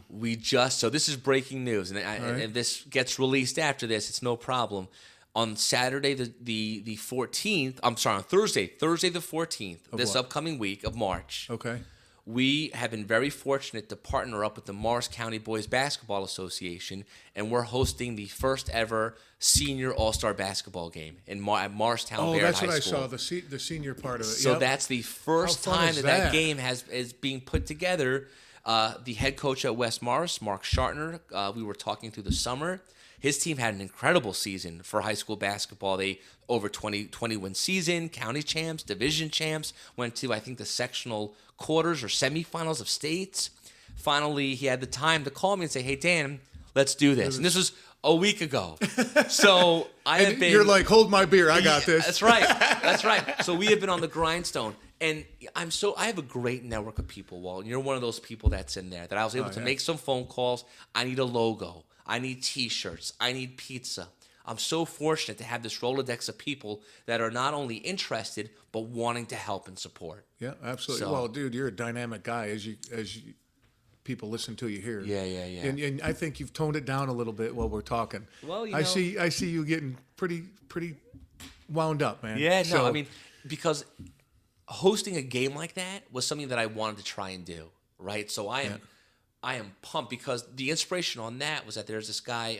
So this is breaking news, and if this gets released after this, it's no problem. On Saturday, the 14th, on Thursday the 14th, this upcoming week of March. Okay. We have been very fortunate to partner up with the Morris County Boys Basketball Association, and we're hosting the first ever senior all-star basketball game at Morristown Baird High School. Oh, that's what I saw, the senior part of it. So that's the first time that game is being put together. The head coach at West Morris, Mark Shartner, we were talking through the summer. His team had an incredible season for high school basketball. They over 20 win season, county champs, division champs, went to, I think, the sectional quarters or semifinals of states. Finally, he had the time to call me and say, "Hey, Dan, let's do this." And this was a week ago. So You're like, hold my beer, I got this. That's right. That's right. So we have been on the grindstone. And I have a great network of people, Walt. And you're one of those people that's in there that I was able to make some phone calls. I need a logo. I need T-shirts. I need pizza. I'm so fortunate to have this Rolodex of people that are not only interested, but wanting to help and support. Yeah, absolutely. So, well, dude, you're a dynamic guy, as you people listen to you here. Yeah. And I think you've toned it down a little bit while we're talking. Well, I see you getting pretty wound up, man. Yeah, no, I mean, because hosting a game like that was something that I wanted to try and do, right? So I am pumped because the inspiration on that was that there's this guy,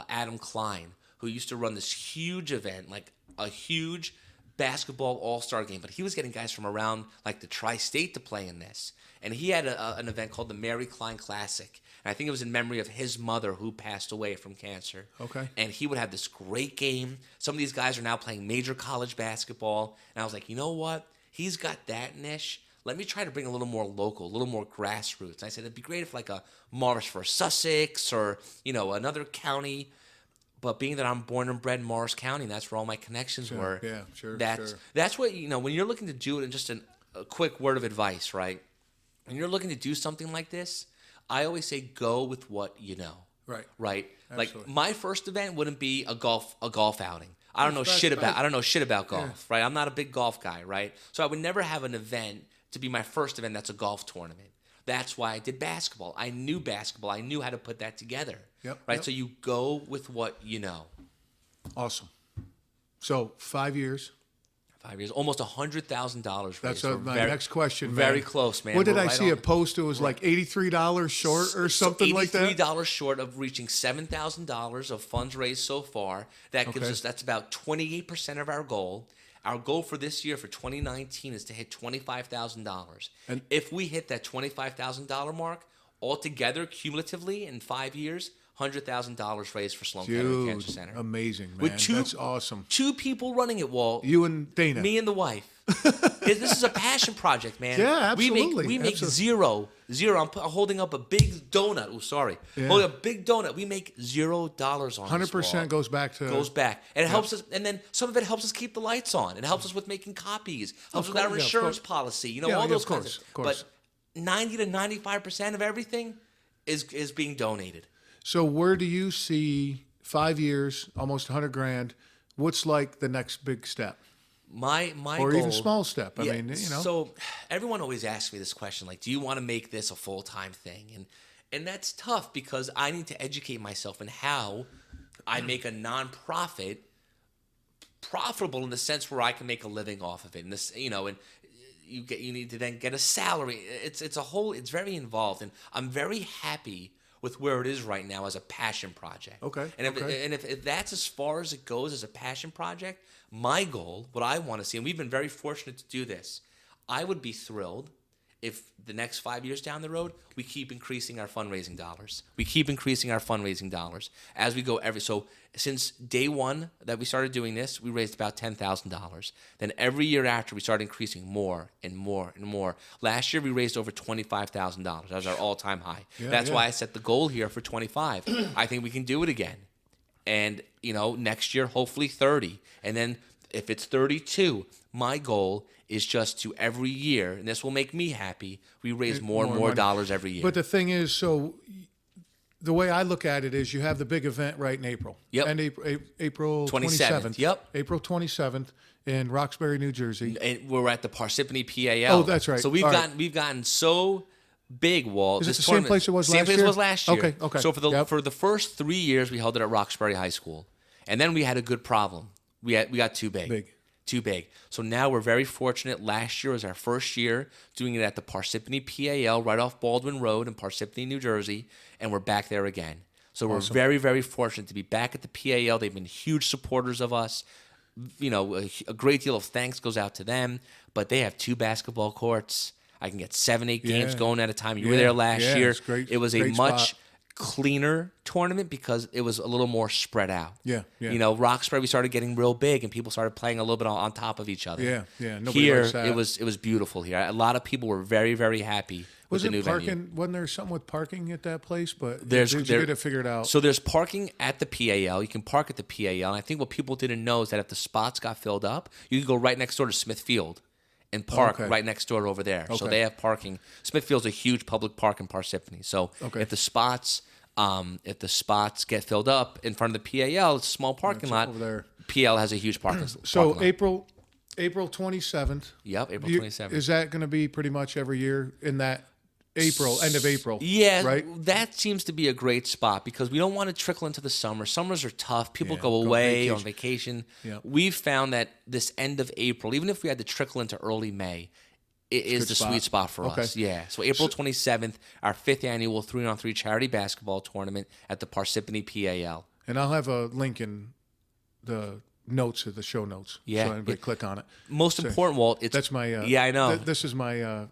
Adam Klein, who used to run this huge event, like a huge basketball all-star game, but he was getting guys from around like the tri-state to play in this. And he had an event called the Mary Klein Classic. And I think it was in memory of his mother who passed away from cancer. Okay. And he would have this great game. Some of these guys are now playing major college basketball. And I was like, you know what? He's got that niche. Let me try to bring a little more local, a little more grassroots. And I said, it'd be great if like a Morris for Sussex or, another county. But being that I'm born and bred in Morris County, and that's where all my connections were. Yeah, sure. That's what, when you're looking to do it, and just a quick word of advice, right? When you're looking to do something like this, I always say go with what you know. Right. Right. Absolutely. Like my first event wouldn't be a golf outing. I don't know shit about golf, right? I'm not a big golf guy, right? So I would never have an event to be my first event that's a golf tournament. That's why I did basketball. I knew basketball. I knew how to put that together. Yep. Right. Yep. So you go with what you know. Awesome. So 5 years. 5 years, almost $100,000. That's my next question, man. Very close, man. What did I see a post? It was like $83 short or something like that? $83 short of reaching $7,000 of funds raised so far. That gives us, that's about 28% of our goal. Our goal for this year, for 2019, is to hit $25,000. And if we hit that $25,000 mark, altogether, cumulatively, in 5 years, $100,000 raised for Sloan Kettering Cancer Center. Amazing, man. That's awesome. 2 people running it, Walt. You and Dana. Me and the wife. This is a passion project, man. Yeah, absolutely. We make zero. I'm holding up a big donut. Oh, sorry. Yeah. Holding a big donut. We make $0 on 100% goes back. And it helps us. And then some of it helps us keep the lights on. It helps us with making copies. Helps with our insurance policy. All those kinds of. But 90 to 95% of everything is being donated. So where do you see 5 years, almost $100,000? What's like the next big step? My or goal, even small step. I mean, So everyone always asks me this question, like, do you want to make this a full-time thing? And that's tough because I need to educate myself in how I make a nonprofit profitable in the sense where I can make a living off of it. And this, and you need to then get a salary. It's very involved, and I'm very happy with where it is right now as a passion project. Okay. And if that's as far as it goes as a passion project, my goal, what I want to see, and we've been very fortunate to do this, I would be thrilled if the next 5 years down the road, we keep increasing our fundraising dollars. As we go so since day one that we started doing this, we raised about $10,000. Then every year after, we started increasing more and more and more. Last year, we raised over $25,000. That was our all-time high. That's why I set the goal here for 25. I think we can do it again. And, next year, hopefully 30. And then if it's 32, my goal is just to every year, and this will make me happy, we raise more and more money. dollars every year. But the thing is, so the way I look at it is you have the big event right in April. Yep. And April 27th. Yep. April 27th in Roxbury, New Jersey. And we're at the Parsippany PAL. Oh, that's right. So we've gotten so big, Walt. Is it the same place it was last year? Same place it was last year. Okay. So for the first 3 years, we held it at Roxbury High School. And then we had a good problem. We got too big. Too big. So now we're very fortunate. Last year was our first year doing it at the Parsippany PAL right off Baldwin Road in Parsippany, New Jersey, and we're back there again. So we're very, very fortunate to be back at the PAL. They've been huge supporters of us. A great deal of thanks goes out to them, but they have 2 basketball courts. I can get 7-8 games going at a time. You were there last year. It's great. It was a Great much spot. cleaner tournament because it was a little more spread out. Yeah. Roxbury, we started getting real big and people started playing a little bit on top of each other. Yeah. Nobody Here, likes that. it was beautiful here. A lot of people were very, very happy with the new venue. Wasn't there something with parking at that place? But Did you get it figured out? So there's parking at the PAL. You can park at the PAL. And I think what people didn't know is that if the spots got filled up, you could go right next door to Smith Field and park right next door over there. So they have parking. Smith Field's a huge public park in Parsippany. So if the spots get filled up in front of the PAL, it's a small parking lot. Over there. PAL has a huge parking lot. So April 27th. Yep, April 27th. Is that going to be pretty much every year in that end of April? Yeah, right? That seems to be a great spot because we don't want to trickle into the summer. Summers are tough. People go away on vacation. Yep. We've found that this end of April, even if we had to trickle into early May, it is the sweet spot for us. Yeah. So April 27th, our 5th annual 3-on-3 charity basketball tournament at the Parsippany PAL. And I'll have a link in the notes of the show notes. Yeah. So anybody click on it. Most important, Walt, that's my I know. This is my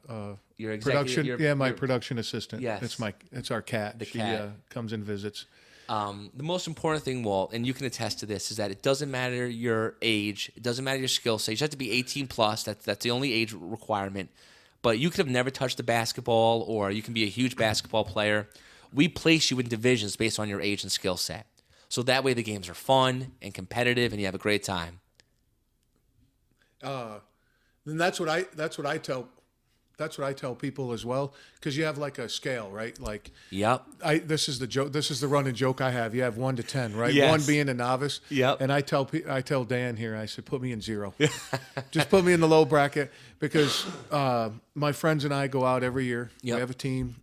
your production my production assistant. Yes. It's our cat. She comes and visits. The most important thing, Walt, and you can attest to this, is that it doesn't matter your age, it doesn't matter your skill set. You just have to be 18 plus. That's the only age requirement. But you could have never touched a basketball, or you can be a huge basketball player. We place you in divisions based on your age and skill set. So that way the games are fun and competitive, and you have a great time. And that's what I tell people as well, because you have like a scale, right? Like, yep. This is the joke. This is the running joke I have. You have 1 to 10, right? Yes. 1 being a novice. Yep. And I tell Dan here, I said, put me in 0. Just put me in the low bracket because my friends and I go out every year. Yep. We have a team.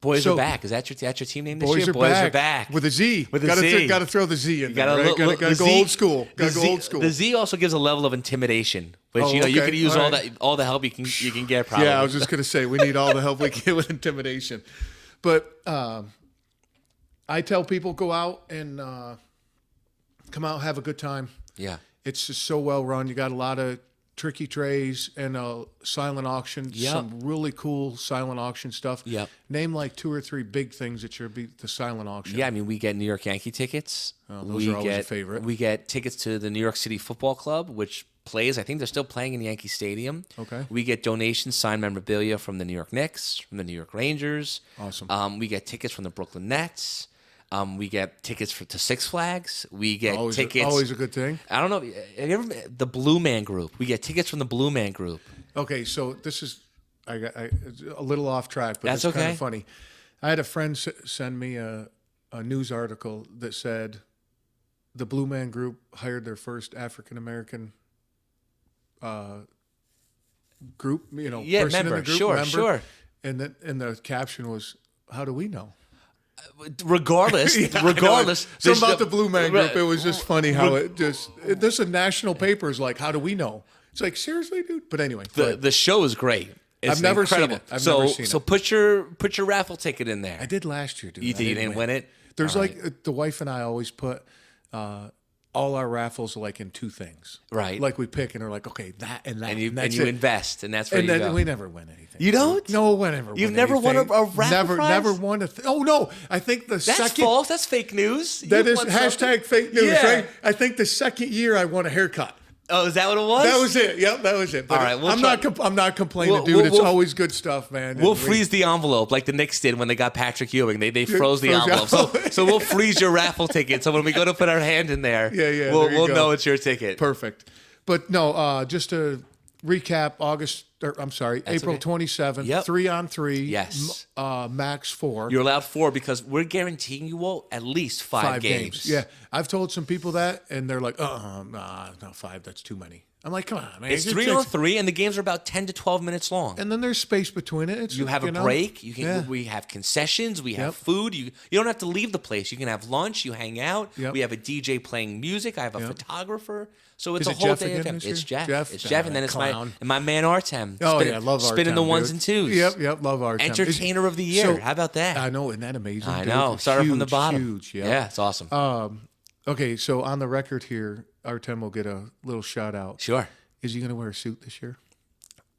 Boys are back. Is that your team name this year? Boys are back. With a Z. With a Z. Got to throw the Z in there, right? Got to go old school. Got to go old school. The Z also gives a level of intimidation, which you could use all the help you can get. Probably. Yeah, I was just gonna say we need all the help we can get with intimidation, but I tell people go out and come out, have a good time. Yeah, it's just so well run. You got a lot of tricky trays and a silent auction. Yep. Some really cool silent auction stuff. Yep. Name like 2 or 3 big things that should be the silent auction. Yeah, I mean we get New York Yankee tickets. Those are always a favorite. We get tickets to the New York City Football Club, which plays. I think they're still playing in Yankee Stadium. Okay. We get donations, signed memorabilia from the New York Knicks, from the New York Rangers. Awesome. We get tickets from the Brooklyn Nets. We get tickets to Six Flags. We get tickets. Always a good thing. I don't know. Have you ever the Blue Man Group? We get tickets from the Blue Man Group. Okay, so this is it's a little off track, but that's it's okay. kind of funny. I had a friend send me a news article that said the Blue Man Group hired their first African American group. Person in the group. Sure. And the caption was, "How do we know?" Regardless, something about the Blue Man Group. It was just funny how there's a national paper is like, how do we know? It's like, seriously, dude. But anyway, the show is great. It's I've never incredible. seen it. Never seen it. So put your raffle ticket in there. I did last year, dude. You didn't win it. There's the wife and I always put all our raffles like in 2 things. Right. Like we pick and are like, okay, that and that. And you it. invest, and that's where and you then go. we never win anything. You don't? No, we never win. You've never anything. won a raffle prize? Never won a thing. Oh, no. I think That's second. false. That's fake news. That is hashtag fake news, Yeah. right? I think the second year I won a haircut. Oh, is that what it was? That was it. Yep, that was it. But All right, I'm not complaining, dude. we'll- It's always good stuff, man. We'll And freeze the envelope like the Knicks did when they got Patrick Ewing. They froze the froze the envelope. So we'll freeze your raffle ticket. So when we go to put our hand in there, Yeah, there you we'll go. know it's your ticket. Perfect. But no, just to recap, April okay. 27th, Yep. 3-on-3. Yes. Max 4. You're allowed 4 because we're guaranteeing you all at least 5 games. Yeah, I've told some people that, and they're like, nah, no, 5, that's too many. I'm like, come on, man. It's 3-on-3, and the games are about 10 to 12 minutes long. And then there's space between it. It's, You have a know, break. You can. Yeah. We have concessions. We have Yep. food. You don't have to leave the place. You can have lunch. You hang out. Yep. We have a DJ playing music. I have a photographer. So it's Is a it whole Jeff day again of this It's year? Jeff. Jeff? It's Jeff, and then it's Clown. my man Artem. Oh, yeah, I love Artem. Spinning the ones dude. and twos. Yep, love Artem. Entertainer of the year. How about that? I know, isn't that amazing? I dude? know. It's Started from the huge, bottom. Huge, yeah. Yeah, it's awesome. Okay, so on the record here, Artem will get a little shout out. Sure. Is he going to wear a suit this year?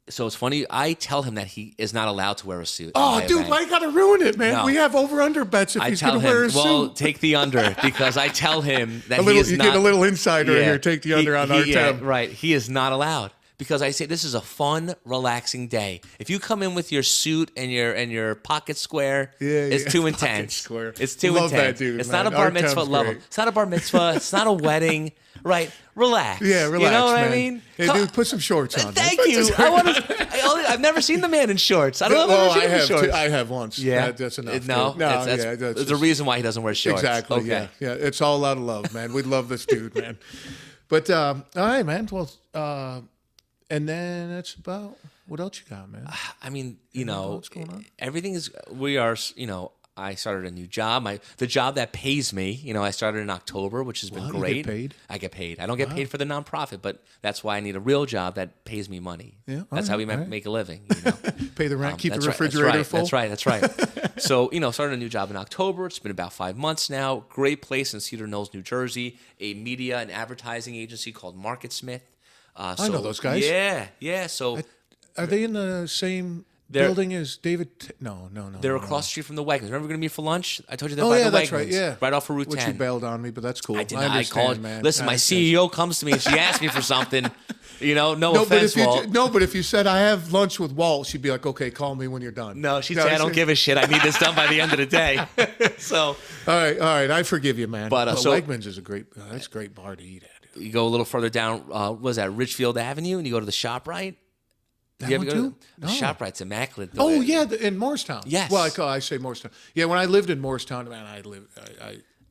So it's funny. I tell him that he is not allowed to wear a suit. Oh, in my dude, event. why you got to ruin it, man? No. We have over-under bets if I he's tell going to wear a him, suit. well, take the under because I tell him that you he is not. get a little insider Yeah. here. Take the under on Artem. Yeah, right. He is not allowed because I say this is a fun, relaxing day. If you come in with your suit and your pocket square, it's yeah. too Pocket intense. square. It's too Love intense. that dude, it's man. not a bar Artem's mitzvah. Love him. great. It's not a bar mitzvah. It's not a wedding. Right. Relax. Yeah, relax, You know what man. I mean? Hey, dude, put some shorts on. man. Thank Put you. some- I've never seen the man in shorts. I don't know if Well, I've ever I seen him in have. shorts. I have once. Yeah, That's enough. No, dude. No, that's, yeah, that's there's a just- reason why he doesn't wear shorts. Exactly. Okay. Yeah. It's all out of love, man. We love this dude, man. But all right, man. Well, and then that's about what else you got, man. I mean, what's going on? everything is. We are. I started a new job. The job that pays me. I started in October, which has been Wow, you great. get paid? I get paid. I don't get paid for the nonprofit, but that's why I need a real job that pays me money. Yeah, that's how we all right. make a living. Pay the rent, keep the That's right, refrigerator full. That's right. So, started a new job in October. It's been about 5 months now. Great place in Cedar Knolls, New Jersey. A media and advertising agency called Market Smith. I know those guys. Yeah. So Are they in the same They're- building as David? No. they're no. across the street from the Wegmans. Remember we're going to meet for lunch? I told you that Oh by yeah, the that's Wegmans. right. Yeah, Right off of Route Which 10. you bailed on me, but that's cool. I did not. I understand, called. man. Listen, my I- CEO comes to me and she asks me for something. No No, but offense, Walt. but if you said I have lunch with Walt, she'd be like, okay, call me when you're done. No, she'd say, I don't give a shit. I need this done by the end of the day. So All right, I forgive you, man. But, so- Wegmans is a great. That's a great bar to eat at. Dude. you go a little further down, what was that, Ridgefield Avenue, and you go to the ShopRite. That You ever one go to too? the No. ShopRite's immaculate. Oh yeah, in Morristown. Yes. Well, I say Morristown. Yeah, when I lived in Morristown, man, I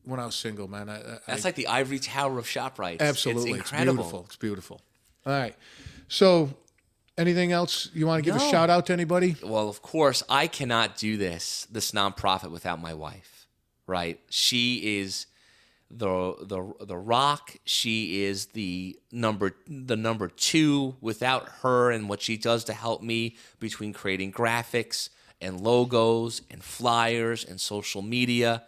when I was single, man. That's like the ivory tower of ShopRite. absolutely It's incredible. beautiful. It's beautiful. All right. So, anything else you want to give a No. shout out to anybody? Well, of course, I cannot do this nonprofit without my wife, right? She is the rock. She is the number 2. Without her and what she does to help me between creating graphics and logos and flyers and social media,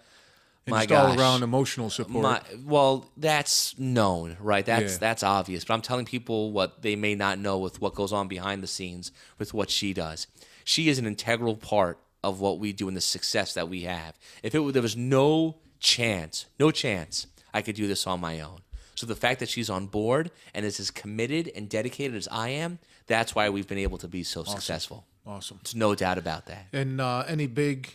And my just gosh, all around emotional support. well, that's known, right? Yeah. That's obvious. But I'm telling people what they may not know with what goes on behind the scenes with what she does. She is an integral part of what we do and the success that we have. If there was no chance, I could do this on my own. So the fact that she's on board and is as committed and dedicated as I am, that's why we've been able to be so successful. Awesome. There's no doubt about that. And any big?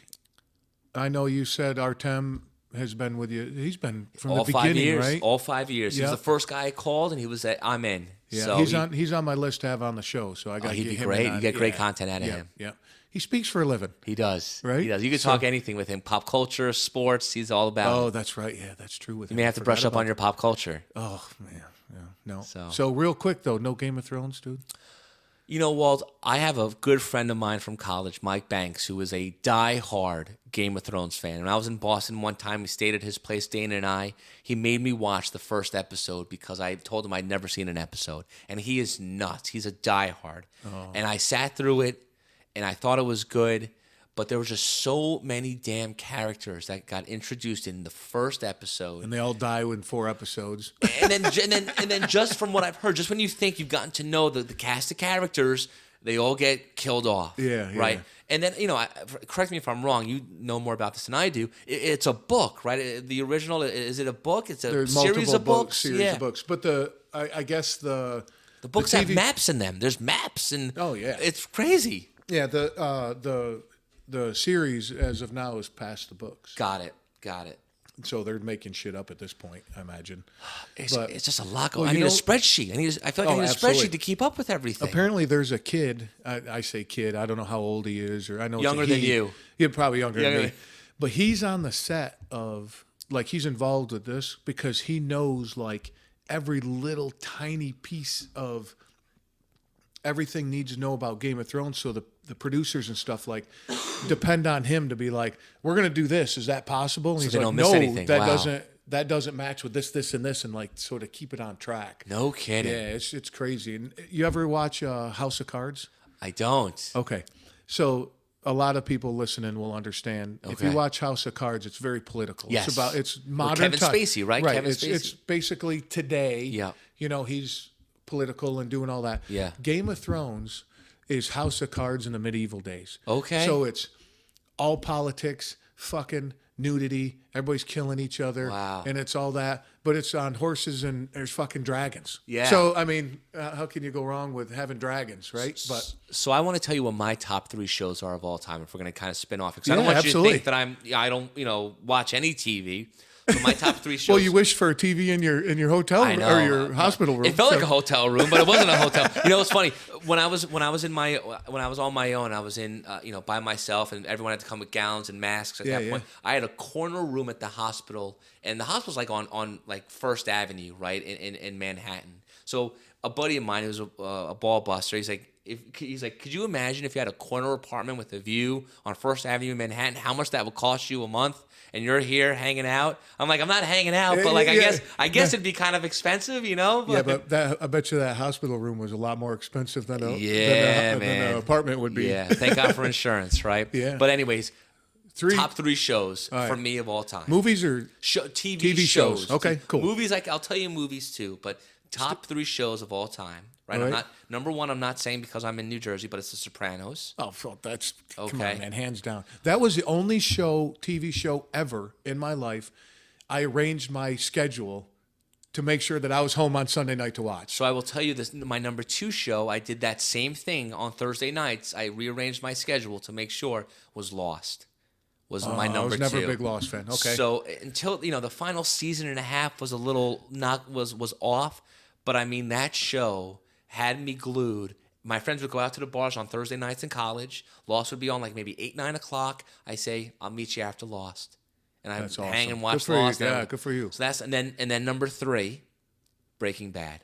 I know you said Artem has been with you. He's been from All the 5 beginning, years. right? All 5 years. He was Yep. the first guy I called, and he was at, I'm in. Yeah, So he's on my list to have on the show. So I got to he'd get be him great. in on You get it. great Yeah. content out of Yeah, him. yeah. He speaks for a living. He does. Right? He does. You can So- talk anything with him. Pop culture, sports. He's all about Oh, it. that's right. Yeah, that's true. With You may have to brush up on your pop culture. Oh man, yeah, no. So- So real quick though, no Game of Thrones, dude. Walt, I have a good friend of mine from college, Mike Banks, who is a die-hard Game of Thrones fan. When I was in Boston one time, we stayed at his place, Dana and I. He made me watch the first episode because I told him I'd never seen an episode. And he is nuts. He's a die-hard. And I sat through it, and I thought it was good. But there were just so many damn characters that got introduced in the first episode. And they all die in 4 episodes. And then just from what I've heard, just when you think you've gotten to know the cast of characters, They all get killed off. Yeah, right. yeah. And then correct me if I'm wrong. You know more about this than I do. It's a book, right? The original, is it a book? It's a There's series multiple of books. series of books. But I guess the books the have TV maps in them. There's maps and Oh, yeah. it's crazy. Yeah, the series as of now is past the books. Got it. So they're making shit up at this point, I imagine. It's just a lot. Well, I you need a know- spreadsheet. I feel like I need a absolutely. spreadsheet to keep up with everything. Apparently, there's a kid. I say kid. I don't know how old he is, or I know it's a Younger than he. you. Yeah, probably younger Younger than me. than- But he's on the set of he's involved with this because he knows every little tiny piece of everything needs to know about Game of Thrones. So the producers and stuff depend on him to be like, we're gonna do this. Is that possible? And he's they like, don't miss no, anything. that Wow. doesn't match with this, and this, and sort of keep it on track. No kidding. Yeah, it's crazy. And you ever watch House of Cards? I don't. Okay. So a lot of people listening will understand. If you Okay. watch House of Cards, it's very political. Yes. It's modern Kevin time. Spacey, right? Right. Kevin It's Spacey. basically today. Yeah. He's political and doing all that. Yeah. Game of Thrones is House of Cards in the medieval days. Okay. So it's all politics, fucking nudity, everybody's killing each other. Wow. And it's all that. But it's on horses and there's fucking dragons. Yeah. So, I mean, how can you go wrong with having dragons, right? But So I want to tell you what my top 3 shows are of all time. If we're going to kind of spin off, because I don't Yeah, want absolutely. you to think that I don't watch any TV. So my top 3 shows. well, you wished for a TV in your hotel I know. or your hospital room. It felt so- like a hotel room, but it wasn't a hotel. It's funny when I was on my own. I was in by myself, and everyone had to come with gowns and masks. At that Yeah, point, I had a corner room at the hospital, and the hospital's on First Avenue, right in Manhattan. So a buddy of mine who's a ball buster, he's like, could you imagine if you had a corner apartment with a view on First Avenue in Manhattan? How much that would cost you a month? And you're here hanging out. I'm like, I'm not hanging out, but I guess it'd be kind of expensive, Yeah, but I bet you that hospital room was a lot more expensive than than man. an apartment would be. Yeah, thank God for insurance, right? Yeah. But anyways, 3 top 3 shows right. for me of all time. movies or TV shows. Okay, cool. Movies, I'll tell you movies too, but top 3 shows of all time. Right? All I'm right. not number 1. I'm not saying because I'm in New Jersey, but it's The Sopranos. oh, fuck, that's come Okay. on, man, hands down. That was the only TV show ever in my life. I arranged my schedule to make sure that I was home on Sunday night to watch. So I will tell you this: my number 2 show, I did that same thing on Thursday nights. I rearranged my schedule to make sure was Lost. Was my number 2. I was never a big Lost fan. Okay. So until the final season and a half was a little was off, but I mean that show had me glued. My friends would go out to the bars on Thursday nights in college. Lost would be on maybe 8, 9 o'clock. I say, I'll meet you after Lost. And I That's hang awesome. and watch Good for you. Lost. Yeah, good for you. So that's and then number 3, Breaking Bad.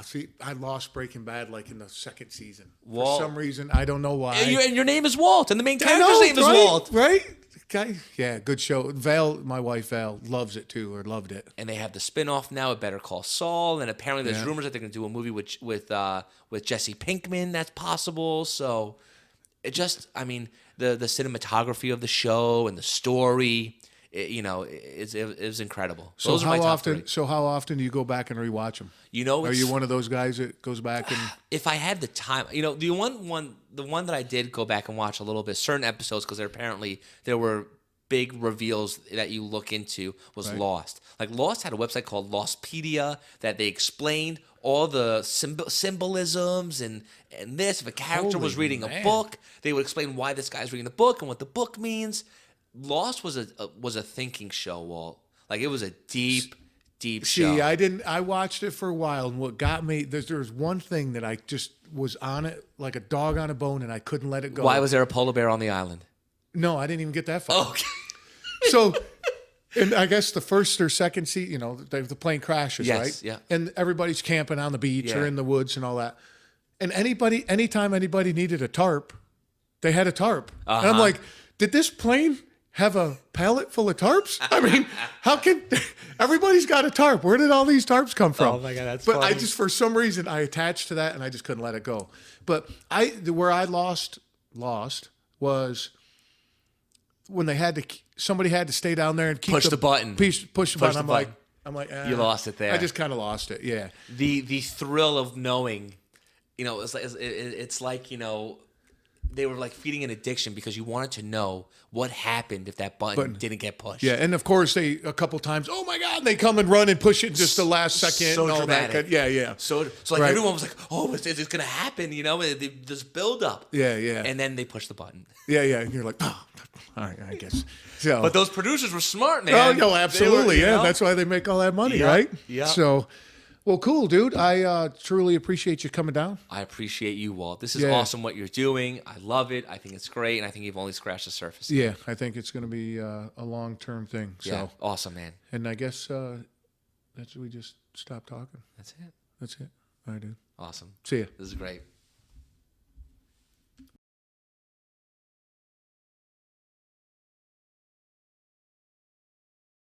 See, I lost Breaking Bad in the second season. Walt. For some reason, I don't know why. And your name is Walt, and the main I character's know, name is right? Walt. Right? Okay. Yeah, good show. Val, my wife Val, loves it too, or loved it. And they have the spin-off now of Better Call Saul, and apparently there's Yeah. rumors that they're going to do a movie with Jesse Pinkman. That's possible. So it just, I mean, the cinematography of the show and the story, it was incredible. So Those are my how top often? 3. So how often do you go back and rewatch them? Are It's, you one of those guys that goes back and? if I had the time, the one that I did go back and watch a little bit, certain episodes, because there were big reveals that you look into, was Right. Lost. Lost had a website called Lostpedia that they explained all the symbolisms and this. If a character was Holy reading a man. book, they would explain why this guy's reading the book and what the book means. Lost was a thinking show, Walt. It was a deep show. See, I watched it for a while, and what got me there was one thing that I just was on it like a dog on a bone, and I couldn't let it go. Why was there a polar bear on the island? No, I didn't even get that far. Okay. So, and I guess the first or second seat, the plane crashes, Yes, right? yeah. And everybody's camping on the beach or Yeah. in the woods and all that. And anytime anybody needed a tarp, they had a tarp. And I'm Uh-huh. like, did this plane have a pallet full of tarps? I mean, how can everybody's got a tarp? Where did all these tarps come from? Oh my God, that's But I funny. just, for some reason, I attached to that and I just couldn't let it go. But where I lost was when somebody had to stay down there and keep Push the button. Push the Push button. the I'm like, You lost it there. I just kind of lost it. Yeah. The thrill of knowing, You know, it's like, you know, they were like feeding an addiction because you wanted to know what happened if that button didn't get pushed. Yeah, and of course they a couple times. Oh my God! They come and run and push it just the last second. So and all dramatic. that. Yeah. So like Right. everyone was like, "Oh, is it gonna happen?" You know, this build up. Yeah. And then they push the button. Yeah. And you're like, oh, all right, I guess. So, But those producers were smart, man. oh no, absolutely. They were, you Yeah, know? that's why they make all that money, Yeah, right? yeah. So, well, cool, dude. I truly appreciate you coming down. I appreciate you, Walt. This is Yeah. awesome what you're doing. I love it. I think it's great, and I think you've only scratched the surface. Yeah, I think it's going to be a long-term thing. So, Yeah, awesome, man. and I guess we just stop talking. That's it. That's it. All right, dude. Awesome. See ya. This is great.